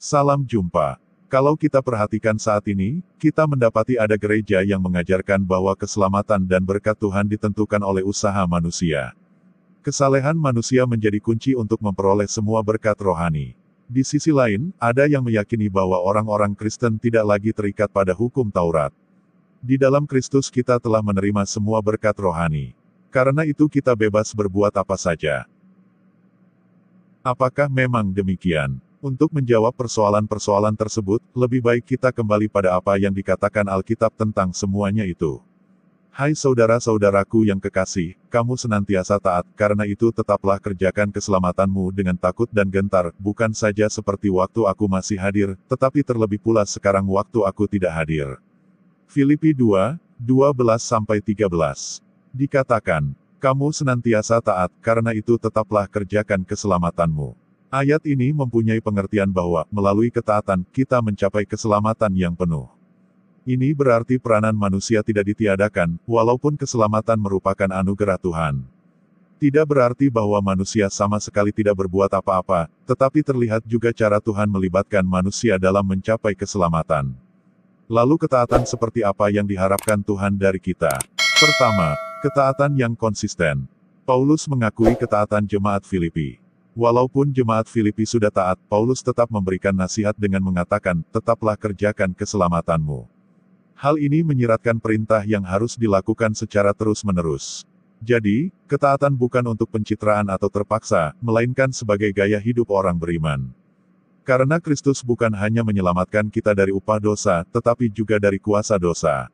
Salam jumpa. Kalau kita perhatikan saat ini, kita mendapati ada gereja yang mengajarkan bahwa keselamatan dan berkat Tuhan ditentukan oleh usaha manusia. Kesalehan manusia menjadi kunci untuk memperoleh semua berkat rohani. Di sisi lain, ada yang meyakini bahwa orang-orang Kristen tidak lagi terikat pada hukum Taurat. Di dalam Kristus kita telah menerima semua berkat rohani. Karena itu kita bebas berbuat apa saja. Apakah memang demikian? Untuk menjawab persoalan-persoalan tersebut, lebih baik kita kembali pada apa yang dikatakan Alkitab tentang semuanya itu. Hai saudara-saudaraku yang kekasih, kamu senantiasa taat, karena itu tetaplah kerjakan keselamatanmu dengan takut dan gentar, bukan saja seperti waktu aku masih hadir, tetapi terlebih pula sekarang waktu aku tidak hadir. Filipi 2, 12-13. Dikatakan, kamu senantiasa taat, karena itu tetaplah kerjakan keselamatanmu. Ayat ini mempunyai pengertian bahwa, melalui ketaatan, kita mencapai keselamatan yang penuh. Ini berarti peranan manusia tidak ditiadakan, walaupun keselamatan merupakan anugerah Tuhan. Tidak berarti bahwa manusia sama sekali tidak berbuat apa-apa, tetapi terlihat juga cara Tuhan melibatkan manusia dalam mencapai keselamatan. Lalu ketaatan seperti apa yang diharapkan Tuhan dari kita? Pertama, ketaatan yang konsisten. Paulus mengakui ketaatan jemaat Filipi. Walaupun jemaat Filipi sudah taat, Paulus tetap memberikan nasihat dengan mengatakan, tetaplah kerjakan keselamatanmu. Hal ini menyiratkan perintah yang harus dilakukan secara terus-menerus. Jadi, ketaatan bukan untuk pencitraan atau terpaksa, melainkan sebagai gaya hidup orang beriman. Karena Kristus bukan hanya menyelamatkan kita dari upah dosa, tetapi juga dari kuasa dosa.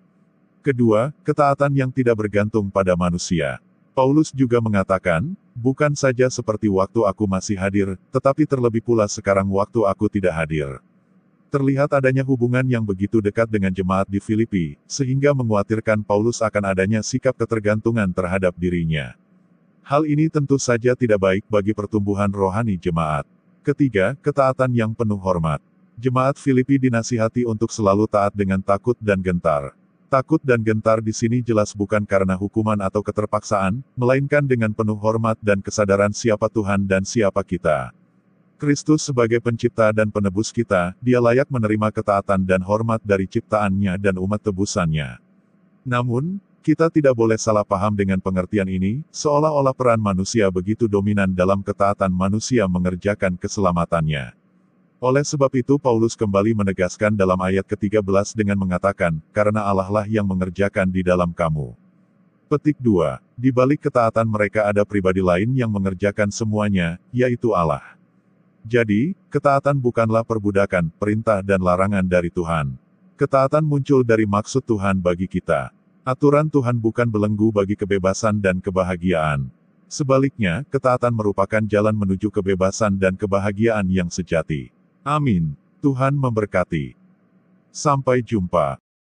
Kedua, ketaatan yang tidak bergantung pada manusia. Paulus juga mengatakan, bukan saja seperti waktu aku masih hadir, tetapi terlebih pula sekarang waktu aku tidak hadir. Terlihat adanya hubungan yang begitu dekat dengan jemaat di Filipi, sehingga mengkhawatirkan Paulus akan adanya sikap ketergantungan terhadap dirinya. Hal ini tentu saja tidak baik bagi pertumbuhan rohani jemaat. Ketiga, ketaatan yang penuh hormat. Jemaat Filipi dinasihati untuk selalu taat dengan takut dan gentar. Takut dan gentar di sini jelas bukan karena hukuman atau keterpaksaan, melainkan dengan penuh hormat dan kesadaran siapa Tuhan dan siapa kita. Kristus sebagai pencipta dan penebus kita, dia layak menerima ketaatan dan hormat dari ciptaannya dan umat tebusannya. Namun, kita tidak boleh salah paham dengan pengertian ini, seolah-olah peran manusia begitu dominan dalam ketaatan manusia mengerjakan keselamatannya. Oleh sebab itu Paulus kembali menegaskan dalam ayat ke-13 dengan mengatakan, karena Allah lah yang mengerjakan di dalam kamu. Petik 2. Di balik ketaatan mereka ada pribadi lain yang mengerjakan semuanya, yaitu Allah. Jadi, ketaatan bukanlah perbudakan, perintah dan larangan dari Tuhan. Ketaatan muncul dari maksud Tuhan bagi kita. Aturan Tuhan bukan belenggu bagi kebebasan dan kebahagiaan. Sebaliknya, ketaatan merupakan jalan menuju kebebasan dan kebahagiaan yang sejati. Amin. Tuhan memberkati. Sampai jumpa.